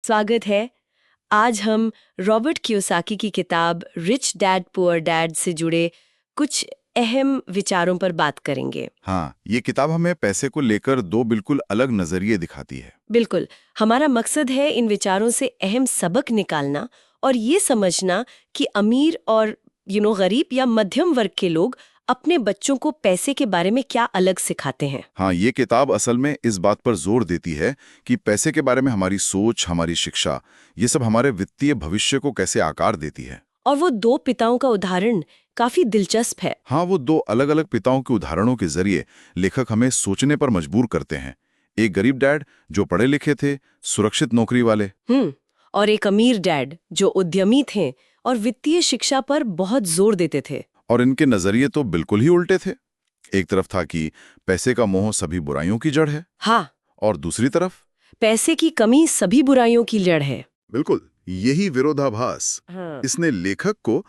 स्वागत है। आज हम रॉबर्ट कियोसाकी की किताब रिच डैड पुअर डैड से जुड़े कुछ अहम विचारों पर बात करेंगे। हाँ, ये किताब हमें पैसे को लेकर दो बिल्कुल अलग नजरिए दिखाती है। बिल्कुल, हमारा मकसद है इन विचारों से अहम सबक निकालना और ये समझना कि अमीर और गरीब या मध्यम वर्ग के लोग अपने बच्चों को पैसे के बारे में क्या अलग सिखाते हैं। हाँ, ये किताब असल में इस बात पर जोर देती है कि पैसे के बारे में हमारी सोच, हमारी शिक्षा, ये सब हमारे वित्तीय भविष्य को कैसे आकार देती है। और वो दो पिताओं का उदाहरण काफी दिलचस्प है। हाँ, वो दो अलग-अलग पिताओं के उदाहरणों के जरिए लेखक हमें सोचने पर मजबूर करते हैं। एक गरीब डैड जो पढ़े लिखे थे, सुरक्षित नौकरी वाले, और एक अमीर डैड जो उद्यमी थे और वित्तीय शिक्षा पर बहुत जोर देते थे। और इनके नजरिए तो बिल्कुल ही उल्टे थे। एक तरफ था कि पैसे का मोह सभी बुराइयों की जड़ है, हाँ, और दूसरी तरफ पैसे की कमी सभी बुराइयों की जड़ है। बिल्कुल यही विरोधाभास हाँ, इसने लेखक को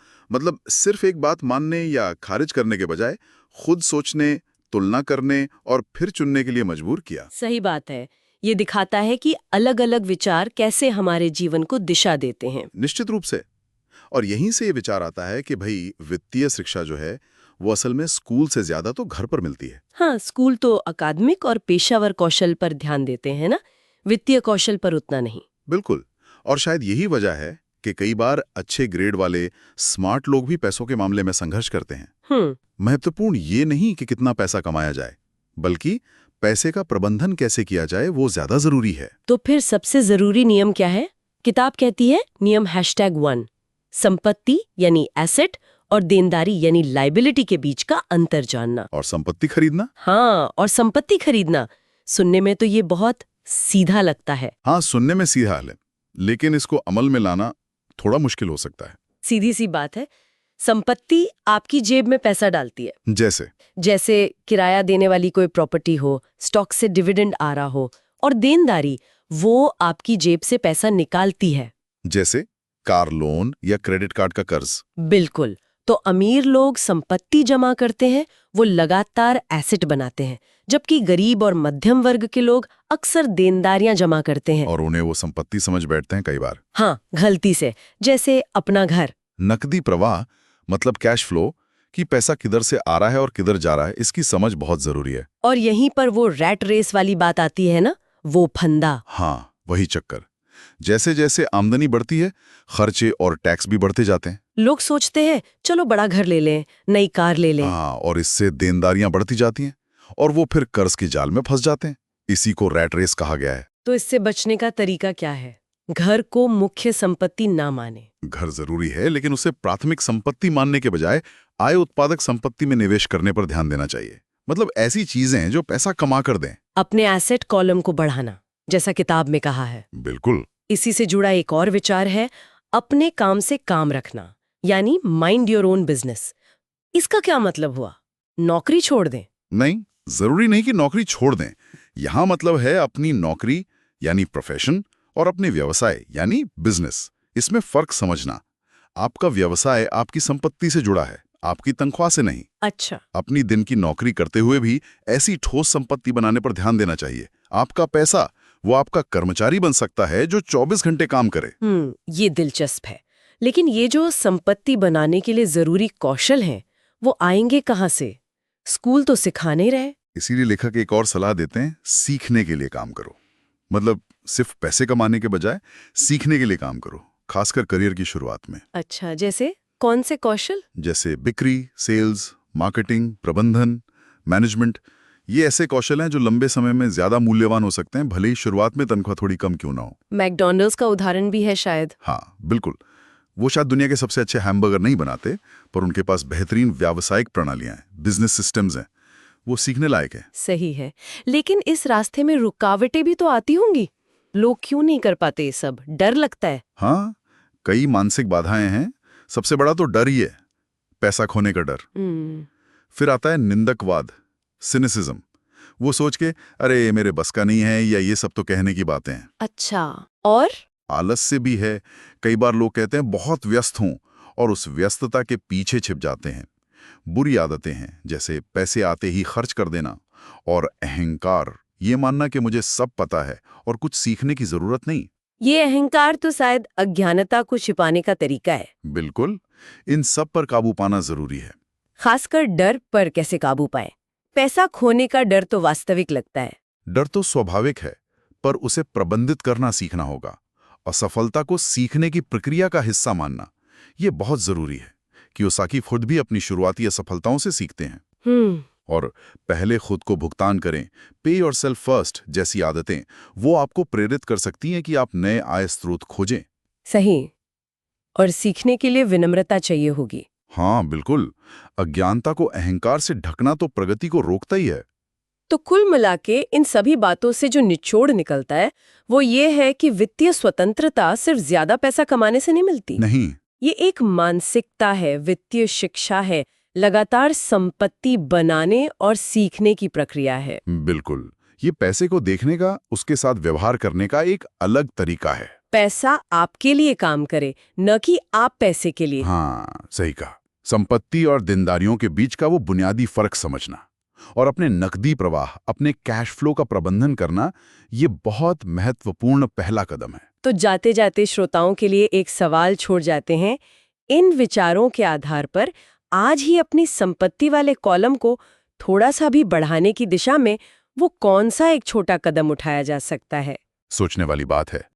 सिर्फ एक बात मानने या खारिज करने के बजाय खुद सोचने, तुलना करने और फिर चुनने के लिए मजबूर किया। सही बात है। ये दिखाता है कि अलग-अलग विचार कैसे हमारे जीवन को दिशा देते हैं। निश्चित रूप से। और यहीं से ये विचार आता है कि भाई वित्तीय शिक्षा जो है वो असल में स्कूल से ज्यादा तो घर पर मिलती है। हाँ, स्कूल तो अकादमिक और पेशावर कौशल पर ध्यान देते हैं ना, वित्तीय कौशल पर उतना नहीं। बिल्कुल। और शायद यही वजह है कि कई बार अच्छे ग्रेड वाले स्मार्ट लोग भी पैसों के मामले में संघर्ष करते हैं। महत्वपूर्ण ये नहीं कि कितना पैसा कमाया जाए, बल्कि पैसे का प्रबंधन कैसे किया जाए वो ज्यादा जरूरी है। तो फिर सबसे जरूरी नियम क्या है? किताब कहती है नियम #1, संपत्ति यानी एसेट और देनदारी यानी लाइबिलिटी के बीच का अंतर जानना। और संपत्ति खरीदना? हाँ, और संपत्ति खरीदना। सुनने में तो ये बहुत सीधा लगता है। हाँ, सुनने में सीधा है, लेकिन इसको अमल में लाना थोड़ा मुश्किल हो सकता है। सीधी सी बात है। संपत्ति आपकी जेब में पैसा डालती है। जैसे किराया देने वाली कोई प्रॉपर्टी हो, स्टॉक से डिविडेंड आ रहा हो, और देनदारी वो आपकी जेब से पैसा निकालती है। जैसे कार लोन या क्रेडिट कार्ड का कर्ज। बिल्कुल। तो अमीर लोग संपत्ति जमा करते हैं, वो लगातार एसेट बनाते हैं, जबकि गरीब और मध्यम वर्ग के लोग अक्सर देनदारियां जमा करते हैं। और उन्हें वो संपत्ति समझ बैठते हैं कई बार। हाँ, गलती से। जैसे अपना घर। नकदी प्रवाह मतलब कैश फ्लो, कि पैसा किधर से आ रहा है और किधर जा रहा है, इसकी समझ बहुत जरूरी है। और यहीं पर वो रैट रेस वाली बात आती है ना, वो फंदा। हाँ, वही चक्कर। जैसे जैसे आमदनी बढ़ती है, खर्चे और टैक्स भी बढ़ते जाते हैं। लोग सोचते हैं चलो बड़ा घर ले लें, नई कार ले लें। हाँ, और इससे देनदारियां बढ़ती जाती हैं और वो फिर कर्ज के जाल में फंस जाते हैं। इसी को रैट रेस कहा गया है। तो इससे बचने का तरीका क्या है? घर को मुख्य संपत्ति ना माने। घर जरूरी है, लेकिन उसे प्राथमिक संपत्ति मानने के बजाय आय उत्पादक संपत्ति में निवेश करने पर ध्यान देना चाहिए। ऐसी चीजें जो पैसा कमा कर दें। अपने एसेट कॉलम को बढ़ाना, जैसा किताब में कहा है। बिल्कुल। इसी से जुड़ा एक और विचार है अपने काम से काम रखना, यानी माइंड योर ओन बिजनेस। इसका क्या मतलब हुआ? नौकरी छोड़ दें? नहीं, जरूरी नहीं कि नौकरी छोड़ दें। यहां मतलब है अपनी नौकरी यानी प्रोफेशन और अपने व्यवसाय यानी बिजनेस, इसमें फर्क समझना। आपका व्यवसाय आपकी संपत्ति से जुड़ा है, आपकी तनख्वाह से नहीं। अच्छा। अपनी दिन की नौकरी करते हुए भी ऐसी ठोस संपत्ति बनाने पर ध्यान देना चाहिए। आपका पैसा वो आपका कर्मचारी बन सकता है जो 24 घंटे काम करे। ये दिलचस्प है। लेकिन ये जो संपत्ति बनाने के लिए जरूरी कौशल हैं, वो आएंगे कहाँ से? स्कूल तो सिखा नहीं रहे। इसीलिए लेखक एक और सलाह देते हैं, सीखने के लिए काम करो। सिर्फ पैसे कमाने के बजाय सीखने के लिए काम करो, खासकर करियर की शुरुआत में। अच्छा, जैसे कौन से कौशल? जैसे बिक्री, सेल्स, मार्केटिंग, प्रबंधन, मैनेजमेंट। ये ऐसे कौशल हैं जो लंबे समय में ज्यादा मूल्यवान हो सकते हैं, भले ही शुरुआत में तनख्वाह थोड़ी कम क्यों ना हो। मैकडॉनल्ड्स का उदाहरण भी है शायद। हाँ, बिल्कुल। वो शायद दुनिया के सबसे अच्छे हैमबर्गर नहीं बनाते, पर उनके पास बेहतरीन व्यावसायिक प्रणालियां हैं, बिजनेस सिस्टम्स हैं। वो सीखने लायक है। सही है। लेकिन इस रास्ते में रुकावटें भी तो आती होंगी। लोग क्यों नहीं कर पाते ये सब? डर लगता है। हाँ, कई मानसिक बाधाएं हैं। सबसे बड़ा तो डर ही है, पैसा खोने का डर। फिर आता है निंदकवाद, सिनिसिज्म। वो सोच के अरे मेरे बस का नहीं है, या ये सब तो कहने की बातें हैं। अच्छा, और आलस से भी है। कई बार लोग कहते हैं बहुत व्यस्त हूं, और उस व्यस्तता के पीछे छिप जाते हैं। बुरी आदतें हैं, जैसे पैसे आते ही खर्च कर देना, और अहंकार, ये मानना कि मुझे सब पता है और कुछ सीखने की जरूरत नहीं। ये अहंकार तो शायद अज्ञानता को छिपाने का तरीका है। बिल्कुल, इन सब पर काबू पाना जरूरी है। खासकर डर पर कैसे काबू पाए? पैसा खोने का डर तो वास्तविक लगता है। डर तो स्वाभाविक है, पर उसे प्रबंधित करना सीखना होगा। असफलता को सीखने की प्रक्रिया का हिस्सा मानना, ये बहुत जरूरी है। कियोसाकी खुद भी अपनी शुरुआती असफलताओं से सीखते हैं। और पहले खुद को भुगतान करें, पे योरसेल्फ फर्स्ट जैसी आदतें वो आपको प्रेरित कर सकती हैं कि आप नए आय स्रोत खोजें। सही। और सीखने के लिए विनम्रता चाहिए होगी। हाँ बिल्कुल, अज्ञानता को अहंकार से ढकना तो प्रगति को रोकता ही है। तो कुल मिला के इन सभी बातों से जो निचोड़ निकलता है वो ये है कि वित्तीय स्वतंत्रता सिर्फ ज्यादा पैसा कमाने से नहीं मिलती। नहीं, ये एक मानसिकता है, वित्तीय शिक्षा है, लगातार संपत्ति बनाने और सीखने की प्रक्रिया है। बिल्कुल, ये पैसे को देखने का, उसके साथ व्यवहार करने का एक अलग तरीका है। पैसा आपके लिए काम करे, न कि आप पैसे के लिए। हाँ, सही कहा। संपत्ति और देनदारियों के बीच का वो बुनियादी फर्क समझना और अपने नकदी प्रवाह, अपने कैश फ्लो का प्रबंधन करना, ये बहुत महत्वपूर्ण पहला कदम है। तो जाते जाते श्रोताओं के लिए एक सवाल छोड़ जाते हैं। इन विचारों के आधार पर आज ही अपनी संपत्ति वाले कॉलम को थोड़ा सा भी बढ़ाने की दिशा में वो कौन सा एक छोटा कदम उठाया जा सकता है? सोचने वाली बात है।